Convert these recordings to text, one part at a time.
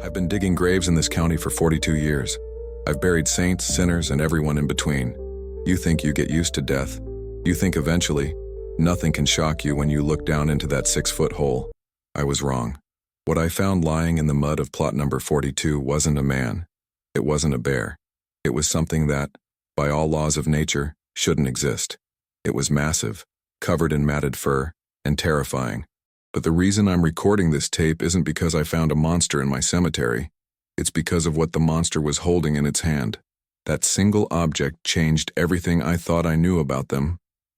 I've been digging graves in this county for 42 years. I've buried saints, sinners, and everyone in between. You think you get used to death. You think eventually, nothing can shock you when you look down into that 6-foot hole. I was wrong. What I found lying in the mud of plot number 42 wasn't a man. It wasn't a bear. It was something that, by all laws of nature, shouldn't exist. It was massive, covered in matted fur, and terrifying. But the reason I'm recording this tape isn't because I found a monster in my cemetery. It's because of what the monster was holding in its hand. That single object changed everything I thought I knew about them,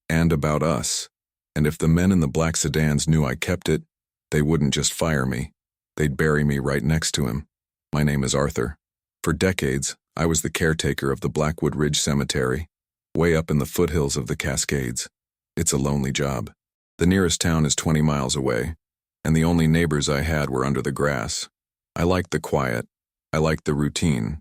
and about us. And if the men in the black sedans knew I kept it, they wouldn't just fire me. They'd bury me right next to him. My name is Arthur. For decades, I was the caretaker of the Blackwood Ridge Cemetery, way up in the foothills of the Cascades. It's a lonely job. The nearest town is 20 miles away, and the only neighbors I had were under the grass. I liked the quiet. I liked the routine.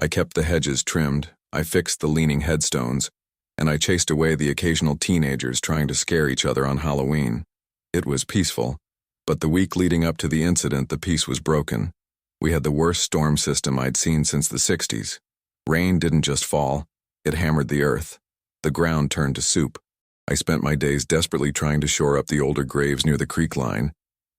I kept the hedges trimmed, I fixed the leaning headstones, and I chased away the occasional teenagers trying to scare each other on Halloween. It was peaceful, but the week leading up to the incident, the peace was broken. We had the worst storm system I'd seen since the 60s. Rain didn't just fall, it hammered the earth. The ground turned to soup. I spent my days desperately trying to shore up the older graves near the creek line,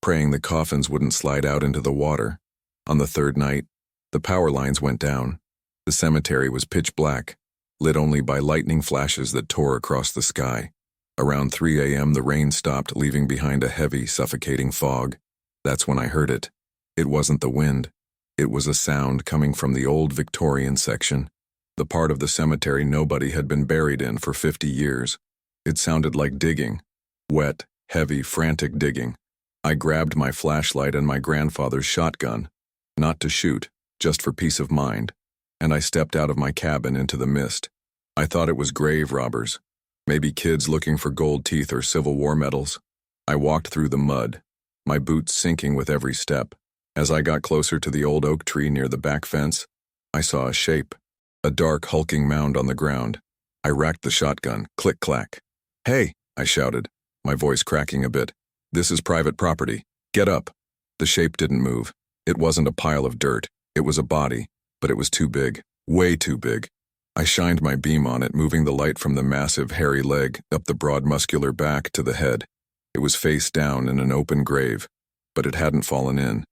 praying the coffins wouldn't slide out into the water. On the third night, the power lines went down. The cemetery was pitch black, lit only by lightning flashes that tore across the sky. Around 3 a.m. the rain stopped, leaving behind a heavy, suffocating fog. That's when I heard it. It wasn't the wind. It was a sound coming from the old Victorian section, the part of the cemetery nobody had been buried in for 50 years. It sounded like digging. Wet, heavy, frantic digging. I grabbed my flashlight and my grandfather's shotgun. Not to shoot, just for peace of mind. And I stepped out of my cabin into the mist. I thought it was grave robbers. Maybe kids looking for gold teeth or Civil War medals. I walked through the mud, my boots sinking with every step. As I got closer to the old oak tree near the back fence, I saw a shape. A dark, hulking mound on the ground. I racked the shotgun, click-clack. "Hey," I shouted, my voice cracking a bit. "This is private property. Get up." The shape didn't move. It wasn't a pile of dirt. It was a body, but it was too big, way too big. I shined my beam on it, moving the light from the massive, hairy leg up the broad, muscular back to the head. It was face down in an open grave, but it hadn't fallen in.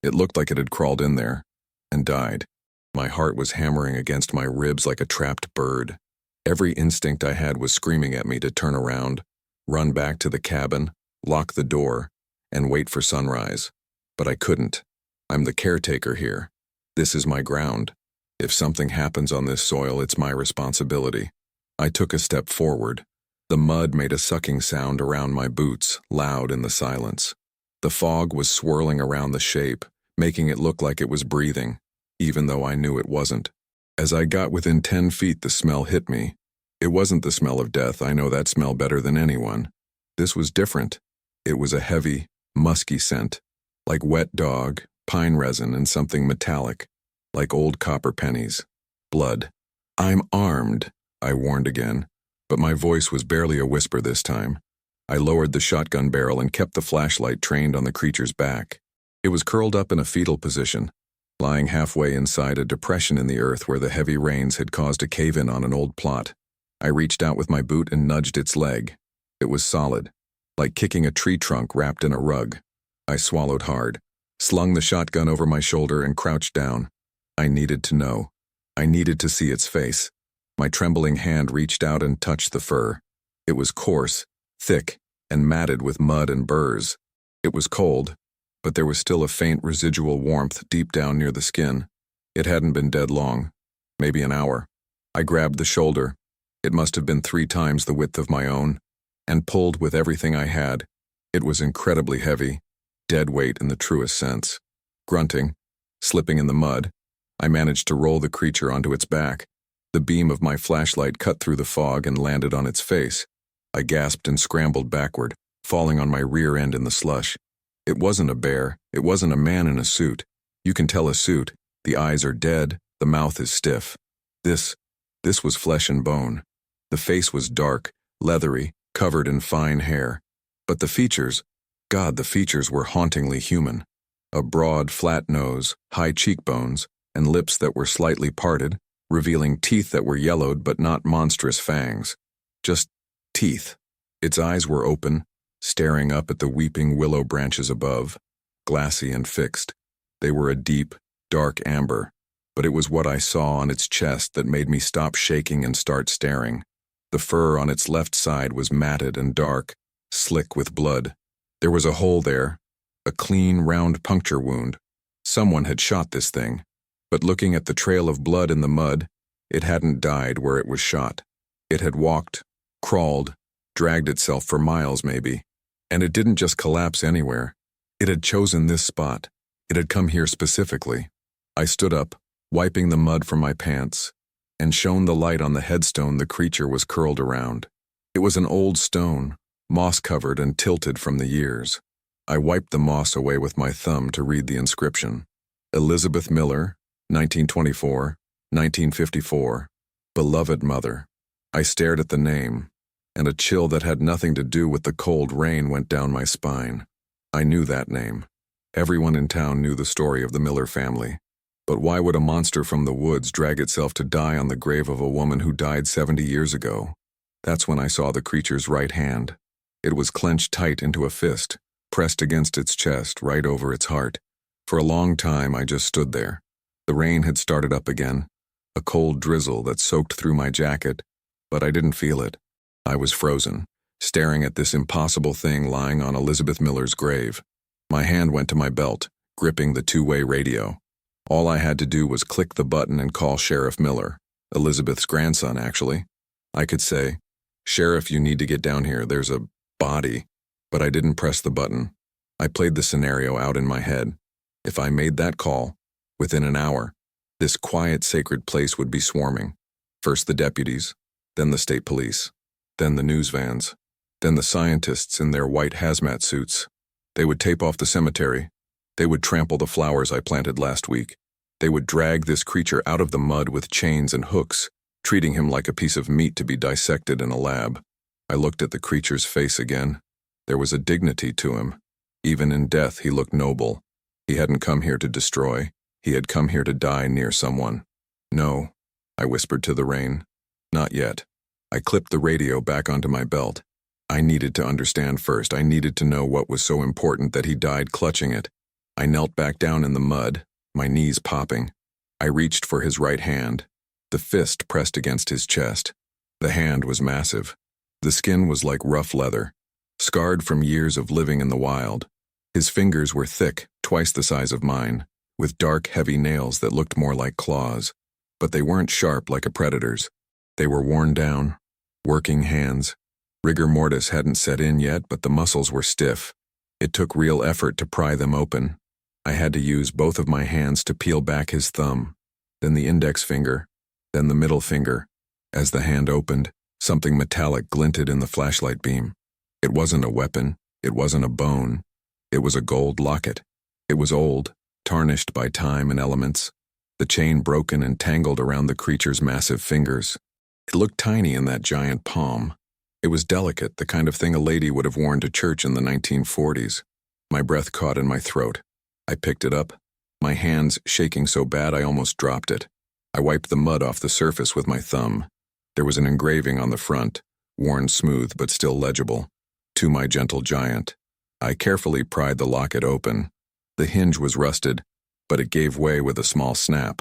It looked like it had crawled in there and died. My heart was hammering against my ribs like a trapped bird. Every instinct I had was screaming at me to turn around, run back to the cabin, lock the door, and wait for sunrise. But I couldn't. I'm the caretaker here. This is my ground. If something happens on this soil, it's my responsibility. I took a step forward. The mud made a sucking sound around my boots, loud in the silence. The fog was swirling around the shape, making it look like it was breathing, even though I knew it wasn't. As I got within 10 feet, the smell hit me. It wasn't the smell of death. I know that smell better than anyone. This was different. It was a heavy, musky scent, like wet dog, pine resin, and something metallic, like old copper pennies. Blood. "I'm armed," I warned again, but my voice was barely a whisper this time. I lowered the shotgun barrel and kept the flashlight trained on the creature's back. It was curled up in a fetal position, lying halfway inside a depression in the earth where the heavy rains had caused a cave-in on an old plot. I reached out with my boot and nudged its leg. It was solid, like kicking a tree trunk wrapped in a rug. I swallowed hard, slung the shotgun over my shoulder, and crouched down. I needed to know. I needed to see its face. My trembling hand reached out and touched the fur. It was coarse, thick, and matted with mud and burrs. It was cold, but there was still a faint residual warmth deep down near the skin. It hadn't been dead long, maybe an hour. I grabbed the shoulder. It must have been 3 times the width of my own, and pulled with everything I had. It was incredibly heavy, dead weight in the truest sense. Grunting, slipping in the mud, I managed to roll the creature onto its back. The beam of my flashlight cut through the fog and landed on its face. I gasped and scrambled backward, falling on my rear end in the slush. It wasn't a bear. It wasn't a man in a suit. You can tell a suit. The eyes are dead. The mouth is stiff. This was flesh and bone. The face was dark, leathery, covered in fine hair. But the features, God, the features were hauntingly human. A broad, flat nose, high cheekbones, and lips that were slightly parted, revealing teeth that were yellowed but not monstrous fangs. Just teeth. Its eyes were open, staring up at the weeping willow branches above, glassy and fixed. They were a deep, dark amber, but it was what I saw on its chest that made me stop shaking and start staring. The fur on its left side was matted and dark, slick with blood. There was a hole there, a clean, round puncture wound. Someone had shot this thing, but looking at the trail of blood in the mud, it hadn't died where it was shot. It had walked, crawled, dragged itself for miles maybe, and it didn't just collapse anywhere. It had chosen this spot. It had come here specifically. I stood up, wiping the mud from my pants, and shone the light on the headstone the creature was curled around. It was an old stone, moss-covered and tilted from the years. I wiped the moss away with my thumb to read the inscription. Elizabeth Miller, 1924, 1954, beloved mother. I stared at the name, and a chill that had nothing to do with the cold rain went down my spine. I knew that name. Everyone in town knew the story of the Miller family. But why would a monster from the woods drag itself to die on the grave of a woman who died 70 years ago? That's when I saw the creature's right hand. It was clenched tight into a fist, pressed against its chest, right over its heart. For a long time, I just stood there. The rain had started up again, a cold drizzle that soaked through my jacket, but I didn't feel it. I was frozen, staring at this impossible thing lying on Elizabeth Miller's grave. My hand went to my belt, gripping the two-way radio. All I had to do was click the button and call Sheriff Miller, Elizabeth's grandson, actually. I could say, "Sheriff, you need to get down here, there's a body," but I didn't press the button. I played the scenario out in my head. If I made that call, within an hour, this quiet, sacred place would be swarming. First the deputies, then the state police, then the news vans, then the scientists in their white hazmat suits. They would tape off the cemetery. They would trample the flowers I planted last week. They would drag this creature out of the mud with chains and hooks, treating him like a piece of meat to be dissected in a lab. I looked at the creature's face again. There was a dignity to him. Even in death, he looked noble. He hadn't come here to destroy. He had come here to die near someone. "No," I whispered to the rain. "Not yet." I clipped the radio back onto my belt. I needed to understand first. I needed to know what was so important that he died clutching it. I knelt back down in the mud, my knees popping. I reached for his right hand. The fist pressed against his chest. The hand was massive. The skin was like rough leather, scarred from years of living in the wild. His fingers were thick, twice the size of mine, with dark, heavy nails that looked more like claws. But they weren't sharp like a predator's. They were worn down, working hands. Rigor mortis hadn't set in yet, but the muscles were stiff. It took real effort to pry them open. I had to use both of my hands to peel back his thumb, then the index finger, then the middle finger. As the hand opened, something metallic glinted in the flashlight beam. It wasn't a weapon. It wasn't a bone. It was a gold locket. It was old, tarnished by time and elements, the chain broken and tangled around the creature's massive fingers. It looked tiny in that giant palm. It was delicate, the kind of thing a lady would have worn to church in the 1940s. My breath caught in my throat. I picked it up, my hands shaking so bad I almost dropped it. I wiped the mud off the surface with my thumb. There was an engraving on the front, worn smooth but still legible. "To my gentle giant." I carefully pried the locket open. The hinge was rusted, but it gave way with a small snap.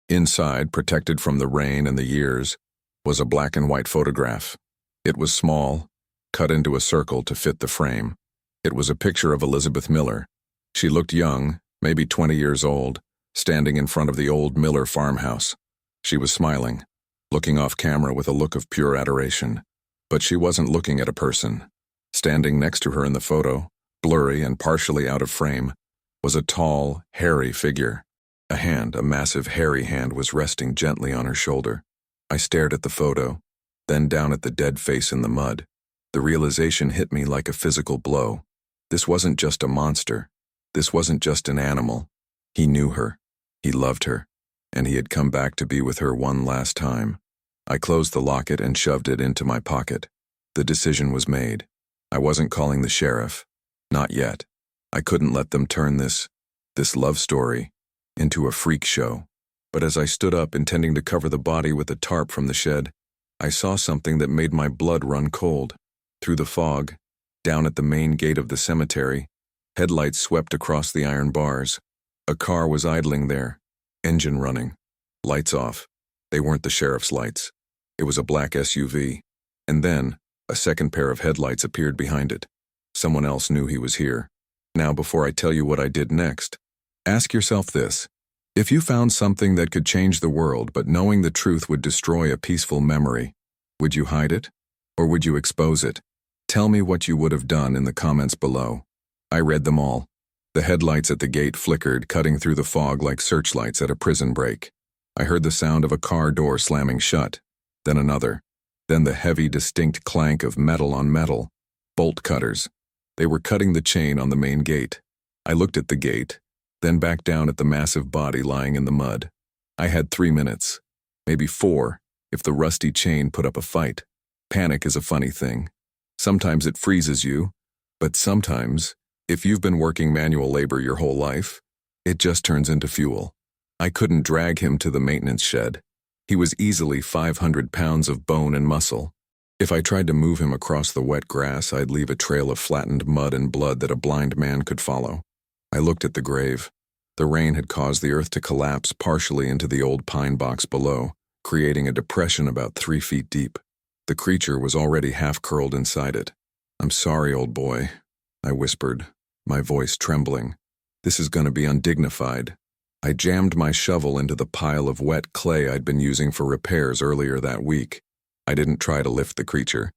Inside, protected from the rain and the years, was a black and white photograph. It was small, cut into a circle to fit the frame. It was a picture of Elizabeth Miller. She looked young, maybe 20 years old, standing in front of the old Miller farmhouse. She was smiling, looking off camera with a look of pure adoration. But she wasn't looking at a person. Standing next to her in the photo, blurry and partially out of frame, was a tall, hairy figure. A hand, a massive hairy hand, was resting gently on her shoulder. I stared at the photo, then down at the dead face in the mud. The realization hit me like a physical blow. This wasn't just a monster. This wasn't just an animal. He knew her. He loved her. And he had come back to be with her one last time. I closed the locket and shoved it into my pocket. The decision was made. I wasn't calling the sheriff. Not yet. I couldn't let them turn this this love story, into a freak show. But as I stood up, intending to cover the body with a tarp from the shed, I saw something that made my blood run cold. Through the fog, down at the main gate of the cemetery, headlights swept across the iron bars. A car was idling there, engine running, lights off. They weren't the sheriff's lights. It was a black SUV. And then, a second pair of headlights appeared behind it. Someone else knew he was here. Now, before I tell you what I did next, ask yourself this. If you found something that could change the world, but knowing the truth would destroy a peaceful memory, would you hide it? Or would you expose it? Tell me what you would have done in the comments below. I read them all. The headlights at the gate flickered, cutting through the fog like searchlights at a prison break. I heard the sound of a car door slamming shut, then another, then the heavy, distinct clank of metal on metal. Bolt cutters. They were cutting the chain on the main gate. I looked at the gate, then back down at the massive body lying in the mud. I had 3 minutes, maybe 4, if the rusty chain put up a fight. Panic is a funny thing. Sometimes it freezes you, but sometimes, if you've been working manual labor your whole life, it just turns into fuel. I couldn't drag him to the maintenance shed. He was easily 500 pounds of bone and muscle. If I tried to move him across the wet grass, I'd leave a trail of flattened mud and blood that a blind man could follow. I looked at the grave. The rain had caused the earth to collapse partially into the old pine box below, creating a depression about 3 feet deep. The creature was already half curled inside it. "I'm sorry, old boy," I whispered, my voice trembling. "This is going to be undignified." I jammed my shovel into the pile of wet clay I'd been using for repairs earlier that week. I didn't try to lift the creature.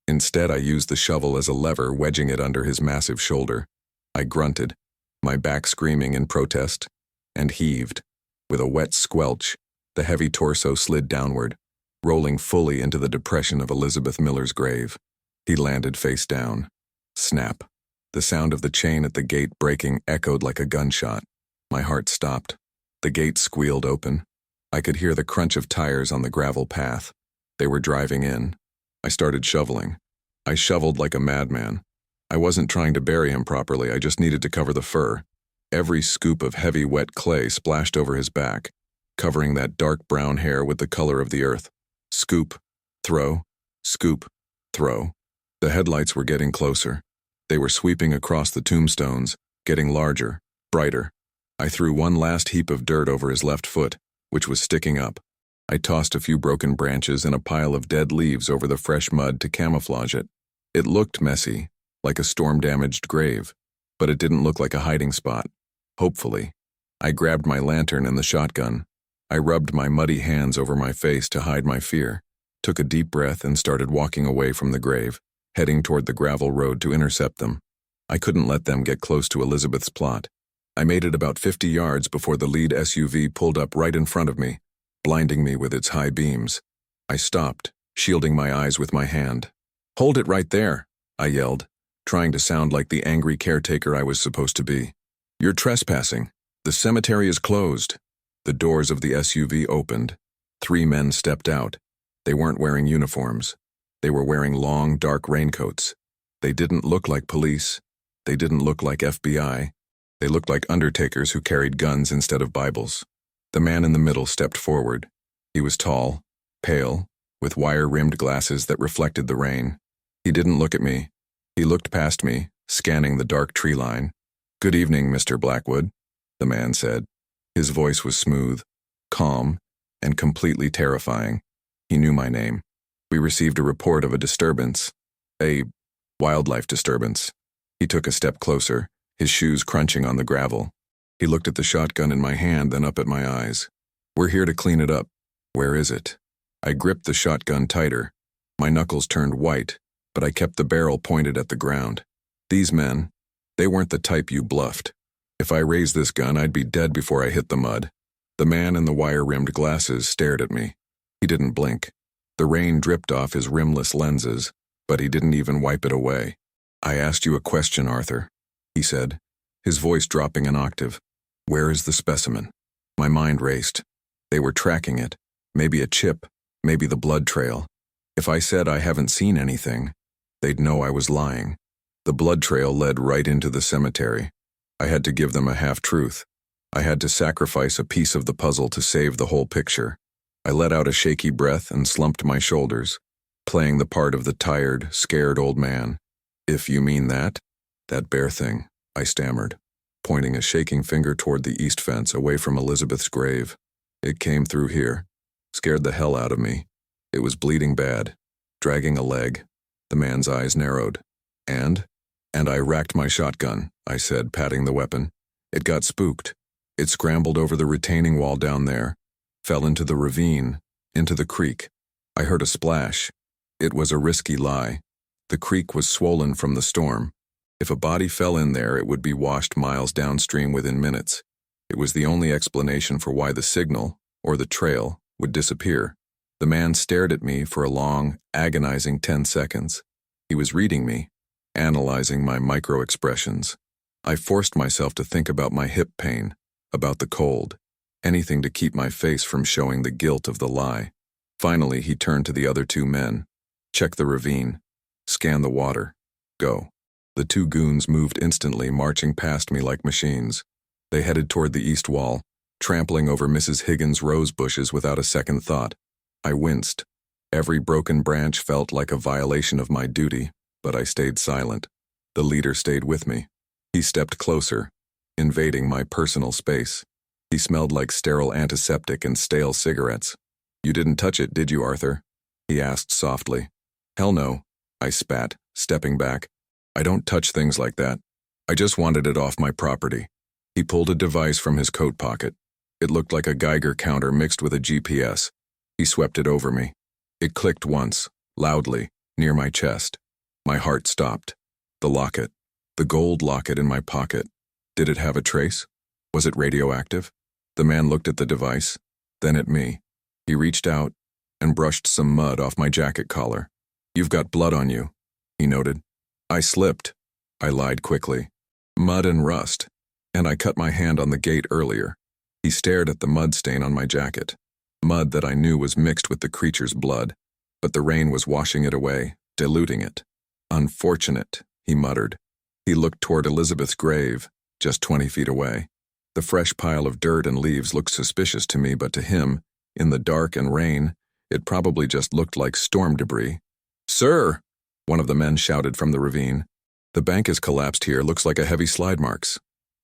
Instead, I used the shovel as a lever, wedging it under his massive shoulder. I grunted, my back screaming in protest, and heaved. With a wet squelch, the heavy torso slid downward, rolling fully into the depression of Elizabeth Miller's grave. He landed face down. Snap. The sound of the chain at the gate breaking echoed like a gunshot. My heart stopped. The gate squealed open. I could hear the crunch of tires on the gravel path. They were driving in. I started shoveling. I shoveled like a madman. I wasn't trying to bury him properly, I just needed to cover the fur. Every scoop of heavy wet clay splashed over his back, covering that dark brown hair with the color of the earth. Scoop, throw, scoop, throw. The headlights were getting closer. They were sweeping across the tombstones, getting larger, brighter. I threw one last heap of dirt over his left foot, which was sticking up. I tossed a few broken branches and a pile of dead leaves over the fresh mud to camouflage it. It looked messy, like a storm-damaged grave, but it didn't look like a hiding spot. Hopefully. I grabbed my lantern and the shotgun. I rubbed my muddy hands over my face to hide my fear, took a deep breath and started walking away from the grave, heading toward the gravel road to intercept them. I couldn't let them get close to Elizabeth's plot. I made it about 50 yards before the lead SUV pulled up right in front of me, blinding me with its high beams. I stopped, shielding my eyes with my hand. "Hold it right there," I yelled, trying to sound like the angry caretaker I was supposed to be. "You're trespassing. The cemetery is closed." The doors of the SUV opened. 3 men stepped out. They weren't wearing uniforms. They were wearing long, dark raincoats. They didn't look like police. They didn't look like FBI. They looked like undertakers who carried guns instead of Bibles. The man in the middle stepped forward. He was tall, pale, with wire-rimmed glasses that reflected the rain. He didn't look at me. He looked past me, scanning the dark tree line. "Good evening, Mr. Blackwood," the man said. His voice was smooth, calm, and completely terrifying. He knew my name. "We received a report of a disturbance. A wildlife disturbance." He took a step closer, his shoes crunching on the gravel. He looked at the shotgun in my hand, then up at my eyes. "We're here to clean it up." "Where is it?" I gripped the shotgun tighter. My knuckles turned white, but I kept the barrel pointed at the ground. These men, they weren't the type you bluffed. If I raised this gun, I'd be dead before I hit the mud. The man in the wire-rimmed glasses stared at me. He didn't blink. The rain dripped off his rimless lenses, but he didn't even wipe it away. "I asked you a question, Arthur," he said, his voice dropping an octave. "Where is the specimen?" My mind raced. They were tracking it. Maybe a chip, maybe the blood trail. If I said I haven't seen anything, they'd know I was lying. The blood trail led right into the cemetery. I had to give them a half-truth. I had to sacrifice a piece of the puzzle to save the whole picture. I let out a shaky breath and slumped my shoulders, playing the part of the tired, scared old man. "If you mean that bare thing," I stammered, pointing a shaking finger toward the east fence away from Elizabeth's grave. "It came through here. Scared the hell out of me. It was bleeding bad, dragging a leg." The man's eyes narrowed. And I racked my shotgun," I said, patting the weapon. "It got spooked. It scrambled over the retaining wall down there, fell into the ravine, into the creek. I heard a splash. It was a risky lie. The creek was swollen from the storm. If a body fell in there, it would be washed miles downstream within minutes. It was the only explanation for why the signal, or the trail, would disappear." The man stared at me for a long, agonizing 10 seconds. He was reading me, analyzing my micro-expressions. I forced myself to think about my hip pain, about the cold, anything to keep my face from showing the guilt of the lie. Finally, he turned to the other two men. "Check the ravine. Scan the water. Go." The two goons moved instantly, marching past me like machines. They headed toward the east wall, trampling over Mrs. Higgins' rose bushes without a second thought. I winced. Every broken branch felt like a violation of my duty, but I stayed silent. The leader stayed with me. He stepped closer, invading my personal space. He smelled like sterile antiseptic and stale cigarettes. "You didn't touch it, did you, Arthur?" he asked softly. "Hell no," I spat, stepping back. "I don't touch things like that. I just wanted it off my property." He pulled a device from his coat pocket. It looked like a Geiger counter mixed with a GPS. He swept it over me. It clicked once, loudly, near my chest. My heart stopped. The locket. The gold locket in my pocket. Did it have a trace? Was it radioactive? The man looked at the device, then at me. He reached out and brushed some mud off my jacket collar. "You've got blood on you," he noted. "I slipped," I lied quickly. "Mud and rust. And I cut my hand on the gate earlier." He stared at the mud stain on my jacket. Mud that I knew was mixed with the creature's blood, but the rain was washing it away, diluting it. "Unfortunate," he muttered. He looked toward Elizabeth's grave, just 20 feet away. The fresh pile of dirt and leaves looked suspicious to me, but to him, in the dark and rain, it probably just looked like storm debris. "Sir!" one of the men shouted from the ravine. "The bank has collapsed here, looks like a heavy slide marks."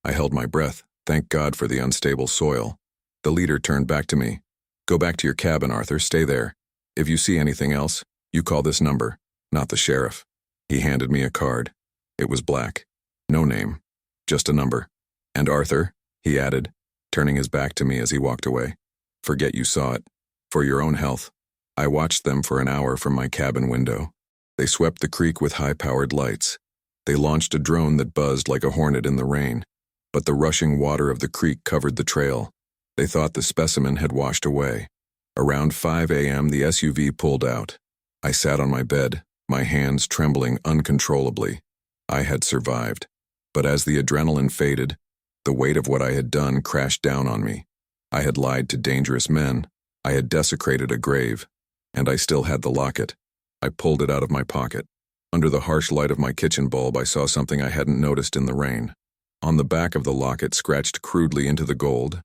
I held my breath, thank God for the unstable soil. The leader turned back to me. "Go back to your cabin, Arthur, stay there. If you see anything else, you call this number, not the sheriff." He handed me a card. It was black. No name. Just a number. "And Arthur," he added, turning his back to me as he walked away, "forget you saw it. For your own health." I watched them for an hour from my cabin window. They swept the creek with high-powered lights. They launched a drone that buzzed like a hornet in the rain. But the rushing water of the creek covered the trail. They thought the specimen had washed away. Around 5 a.m., the SUV pulled out. I sat on my bed, my hands trembling uncontrollably. I had survived. But as the adrenaline faded, the weight of what I had done crashed down on me. I had lied to dangerous men. I had desecrated a grave. And I still had the locket. I pulled it out of my pocket. Under the harsh light of my kitchen bulb, I saw something I hadn't noticed in the rain. On the back of the locket, scratched crudely into the gold,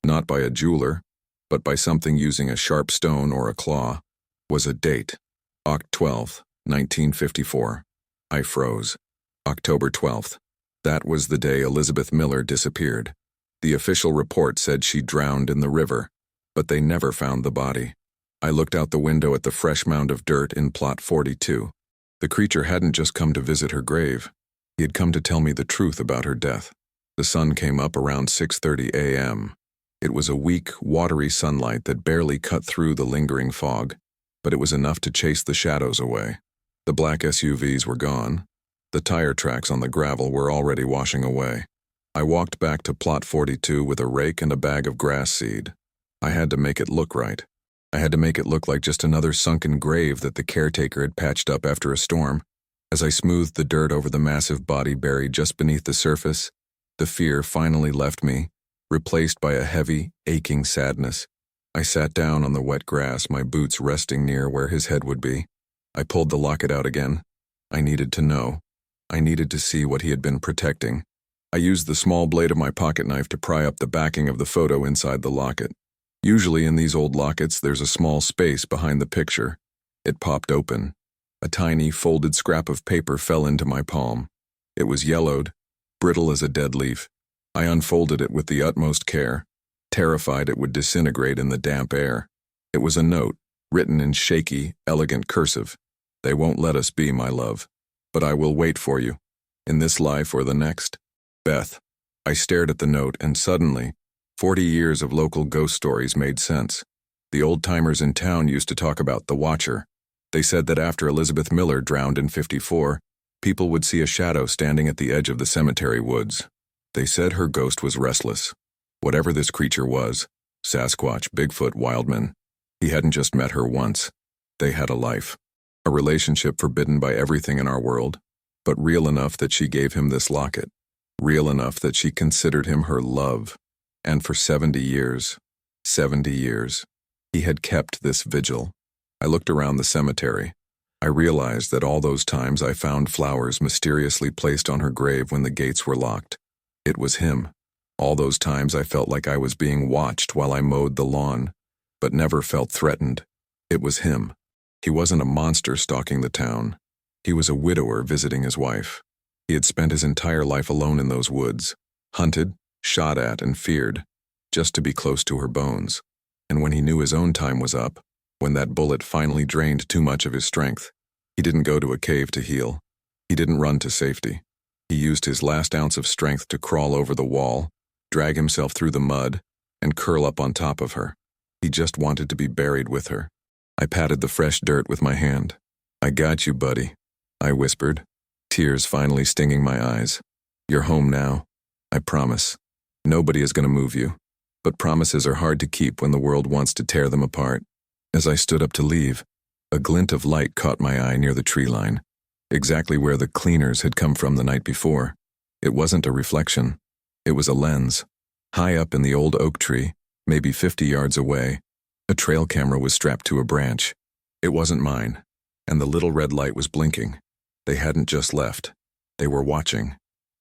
not by a jeweler, but by something using a sharp stone or a claw, was a date. Oct 12th, 1954. I froze. October 12th. That was the day Elizabeth Miller disappeared. The official report said she drowned in the river, but they never found the body. I looked out the window at the fresh mound of dirt in Plot 42. The creature hadn't just come to visit her grave. He had come to tell me the truth about her death. The sun came up around 6:30 a.m. It was a weak, watery sunlight that barely cut through the lingering fog, but it was enough to chase the shadows away. The black SUVs were gone. The tire tracks on the gravel were already washing away. I walked back to Plot 42 with a rake and a bag of grass seed. I had to make it look right. I had to make it look like just another sunken grave that the caretaker had patched up after a storm. As I smoothed the dirt over the massive body buried just beneath the surface, the fear finally left me, replaced by a heavy, aching sadness. I sat down on the wet grass, my boots resting near where his head would be. I pulled the locket out again. I needed to know. I needed to see what he had been protecting. I used the small blade of my pocket knife to pry up the backing of the photo inside the locket. Usually in these old lockets, there's a small space behind the picture. It popped open. A tiny, folded scrap of paper fell into my palm. It was yellowed, brittle as a dead leaf. I unfolded it with the utmost care, terrified it would disintegrate in the damp air. It was a note, written in shaky, elegant cursive. "They won't let us be, my love. But I will wait for you. In this life or the next. Beth." I stared at the note, and suddenly, 40 years of local ghost stories made sense. The old-timers in town used to talk about the Watcher. They said that after Elizabeth Miller drowned in '54, people would see a shadow standing at the edge of the cemetery woods. They said her ghost was restless. Whatever this creature was, Sasquatch, Bigfoot, Wildman, he hadn't just met her once. They had a life. A relationship forbidden by everything in our world, but real enough that she gave him this locket. Real enough that she considered him her love. And for 70 years, he had kept this vigil. I looked around the cemetery. I realized that all those times I found flowers mysteriously placed on her grave when the gates were locked. It was him. All those times I felt like I was being watched while I mowed the lawn, but never felt threatened. It was him. He wasn't a monster stalking the town. He was a widower visiting his wife. He had spent his entire life alone in those woods, hunted, shot at, and feared, just to be close to her bones. And when he knew his own time was up, when that bullet finally drained too much of his strength, he didn't go to a cave to heal. He didn't run to safety. He used his last ounce of strength to crawl over the wall, drag himself through the mud, and curl up on top of her. He just wanted to be buried with her. I patted the fresh dirt with my hand. "I got you, buddy," I whispered, tears finally stinging my eyes. "You're home now. I promise. Nobody is going to move you." But promises are hard to keep when the world wants to tear them apart. As I stood up to leave, a glint of light caught my eye near the tree line, exactly where the cleaners had come from the night before. It wasn't a reflection. It was a lens. High up in the old oak tree, maybe 50 yards away, a trail camera was strapped to a branch. It wasn't mine, and the little red light was blinking. They hadn't just left. They were watching,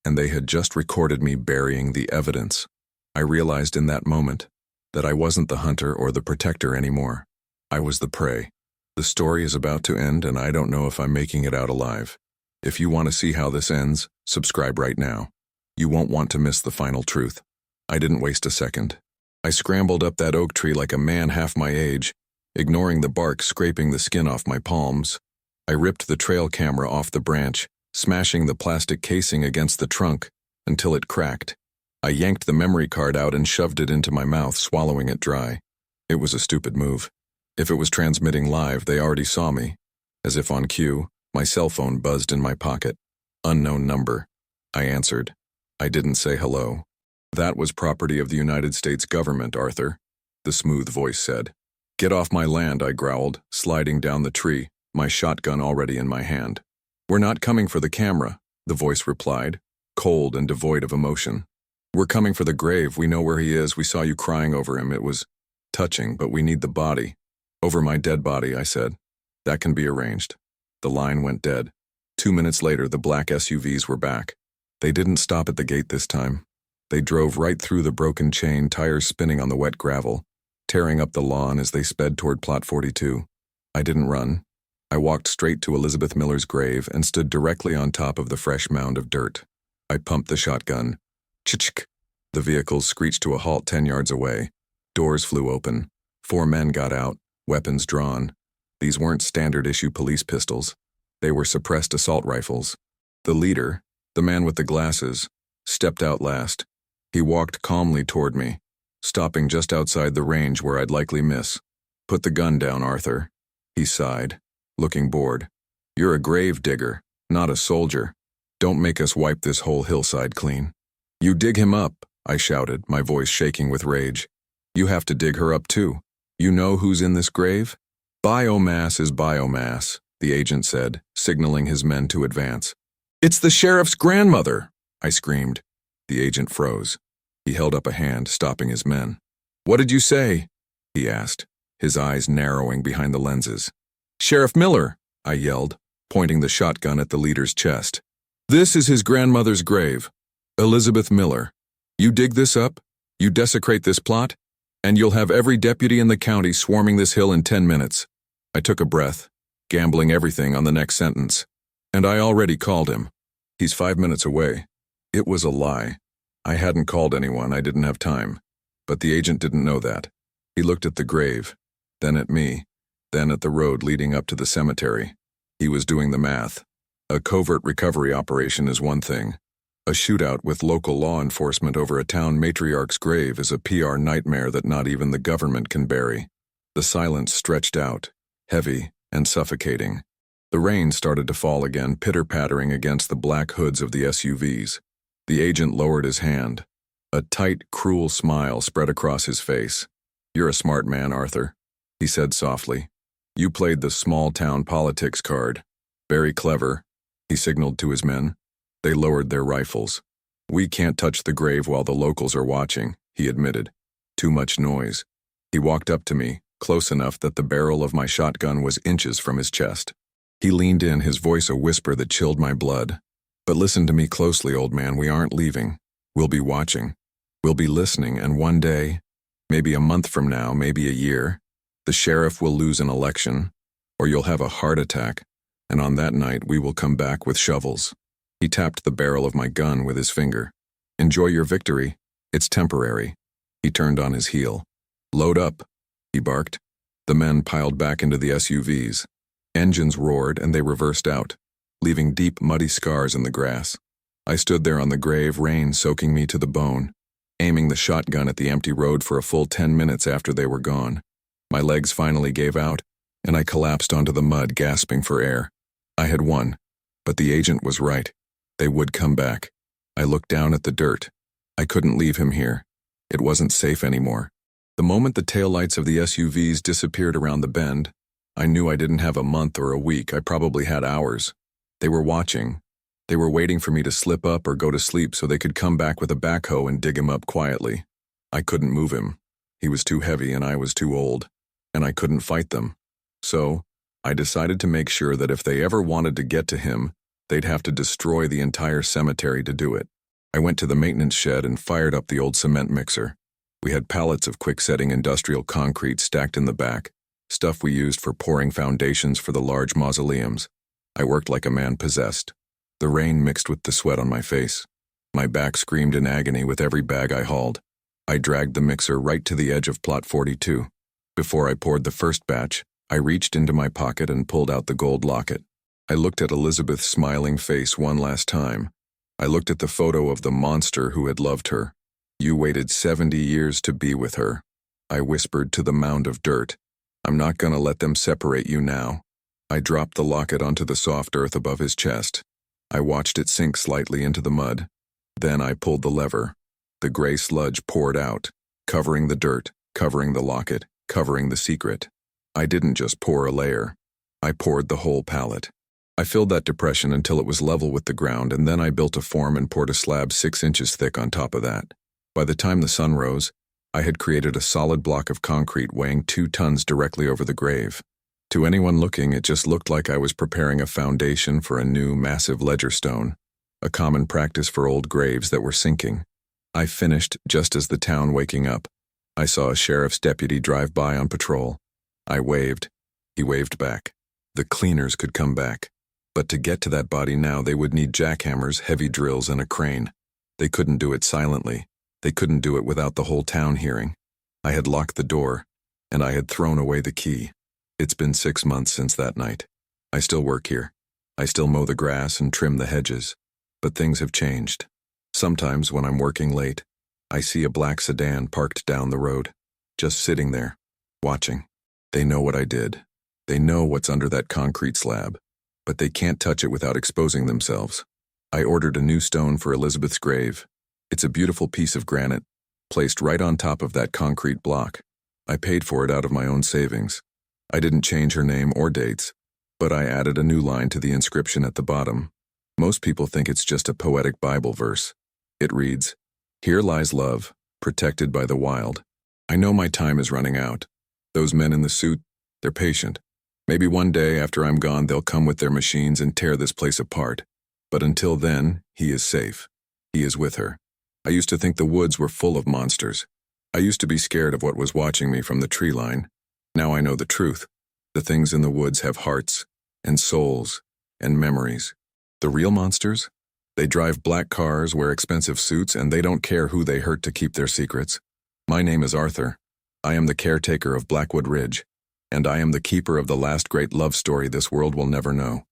and they had just recorded me burying the evidence. I realized in that moment that I wasn't the hunter or the protector anymore. I was the prey. The story is about to end, and I don't know if I'm making it out alive. If you want to see how this ends, subscribe right now. You won't want to miss the final truth. I didn't waste a second. I scrambled up that oak tree like a man half my age, ignoring the bark scraping the skin off my palms. I ripped the trail camera off the branch, smashing the plastic casing against the trunk until it cracked. I yanked the memory card out and shoved it into my mouth, swallowing it dry. It was a stupid move. If it was transmitting live, they already saw me. As if on cue, my cell phone buzzed in my pocket. "Unknown number." I answered. I didn't say hello. "That was property of the United States government, Arthur," the smooth voice said. "Get off my land," I growled, sliding down the tree, my shotgun already in my hand. "We're not coming for the camera," the voice replied, cold and devoid of emotion. "We're coming for the grave. We know where he is. We saw you crying over him. It was touching, but we need the body." "Over my dead body," I said. "That can be arranged." The line went dead. 2 minutes later, the black SUVs were back. They didn't stop at the gate this time. They drove right through the broken chain, tires spinning on the wet gravel, tearing up the lawn as they sped toward Plot 42. I didn't run. I walked straight to Elizabeth Miller's grave and stood directly on top of the fresh mound of dirt. I pumped the shotgun. Ch-ch-ch. The vehicles screeched to a halt 10 yards away. Doors flew open. 4 men got out, weapons drawn. These weren't standard-issue police pistols. They were suppressed assault rifles. The leader, the man with the glasses, stepped out last. He walked calmly toward me, stopping just outside the range where I'd likely miss. "Put the gun down, Arthur," he sighed, looking bored. "You're a grave digger, not a soldier. Don't make us wipe this whole hillside clean." "You dig him up," I shouted, my voice shaking with rage. "You have to dig her up too. You know who's in this grave?" "Biomass is biomass," the agent said, signaling his men to advance. "It's the sheriff's grandmother!" I screamed. The agent froze. He held up a hand, stopping his men. "What did you say?" he asked, his eyes narrowing behind the lenses. "Sheriff Miller," I yelled, pointing the shotgun at the leader's chest. "This is his grandmother's grave." Elizabeth Miller. You dig this up, you desecrate this plot, and you'll have every deputy in the county swarming this hill in 10 minutes. I took a breath, gambling everything on the next sentence. And I already called him. He's 5 minutes away. It was a lie. I hadn't called anyone, I didn't have time. But the agent didn't know that. He looked at the grave, then at me, then at the road leading up to the cemetery. He was doing the math. A covert recovery operation is one thing. A shootout with local law enforcement over a town matriarch's grave is a PR nightmare that not even the government can bury. The silence stretched out, heavy and suffocating. The rain started to fall again, pitter-pattering against the black hoods of the SUVs. The agent lowered his hand. A tight, cruel smile spread across his face. "You're a smart man, Arthur," he said softly. "You played the small-town politics card. Very clever," he signaled to his men. They lowered their rifles. "We can't touch the grave while the locals are watching," he admitted. "Too much noise." He walked up to me, close enough that the barrel of my shotgun was inches from his chest. He leaned in, his voice a whisper that chilled my blood. "But listen to me closely, old man, we aren't leaving. We'll be watching. We'll be listening, and one day, maybe a month from now, maybe a year, the sheriff will lose an election, or you'll have a heart attack, and on that night we will come back with shovels." He tapped the barrel of my gun with his finger. "Enjoy your victory. It's temporary." He turned on his heel. "Load up," he barked. The men piled back into the SUVs. Engines roared and they reversed out, leaving deep, muddy scars in the grass. I stood there on the grave, rain soaking me to the bone, aiming the shotgun at the empty road for a full 10 minutes after they were gone. My legs finally gave out, and I collapsed onto the mud, gasping for air. I had won, but the agent was right. They would come back. I looked down at the dirt. I couldn't leave him here. It wasn't safe anymore. The moment the taillights of the SUVs disappeared around the bend, I knew I didn't have a month or a week. I probably had hours. They were watching. They were waiting for me to slip up or go to sleep so they could come back with a backhoe and dig him up quietly. I couldn't move him. He was too heavy and I was too old, and I couldn't fight them. So, I decided to make sure that if they ever wanted to get to him, they'd have to destroy the entire cemetery to do it. I went to the maintenance shed and fired up the old cement mixer. We had pallets of quick-setting industrial concrete stacked in the back, stuff we used for pouring foundations for the large mausoleums. I worked like a man possessed. The rain mixed with the sweat on my face. My back screamed in agony with every bag I hauled. I dragged the mixer right to the edge of plot 42. Before I poured the first batch, I reached into my pocket and pulled out the gold locket. I looked at Elizabeth's smiling face one last time. I looked at the photo of the monster who had loved her. "You waited 70 years to be with her," I whispered to the mound of dirt. "I'm not gonna let them separate you now." I dropped the locket onto the soft earth above his chest. I watched it sink slightly into the mud. Then I pulled the lever. The gray sludge poured out, covering the dirt, covering the locket, covering the secret. I didn't just pour a layer. I poured the whole pallet. I filled that depression until it was level with the ground, and then I built a form and poured a slab 6 inches thick on top of that. By the time the sun rose, I had created a solid block of concrete weighing 2 tons directly over the grave. To anyone looking, it just looked like I was preparing a foundation for a new, massive ledger stone, a common practice for old graves that were sinking. I finished just as the town waking up. I saw a sheriff's deputy drive by on patrol. I waved. He waved back. The cleaners could come back. But to get to that body now, they would need jackhammers, heavy drills, and a crane. They couldn't do it silently. They couldn't do it without the whole town hearing. I had locked the door, and I had thrown away the key. It's been 6 months since that night. I still work here. I still mow the grass and trim the hedges. But things have changed. Sometimes when I'm working late, I see a black sedan parked down the road, just sitting there, watching. They know what I did. They know what's under that concrete slab, but they can't touch it without exposing themselves. I ordered a new stone for Elizabeth's grave. It's a beautiful piece of granite, placed right on top of that concrete block. I paid for it out of my own savings. I didn't change her name or dates, but I added a new line to the inscription at the bottom. Most people think it's just a poetic Bible verse. It reads, "Here lies love, protected by the wild." I know my time is running out. Those men in the suit, they're patient. Maybe one day after I'm gone, they'll come with their machines and tear this place apart. But until then, he is safe. He is with her. I used to think the woods were full of monsters. I used to be scared of what was watching me from the tree line. Now I know the truth. The things in the woods have hearts, and souls, and memories. The real monsters? They drive black cars, wear expensive suits, and they don't care who they hurt to keep their secrets. My name is Arthur. I am the caretaker of Blackwood Ridge, and I am the keeper of the last great love story this world will never know.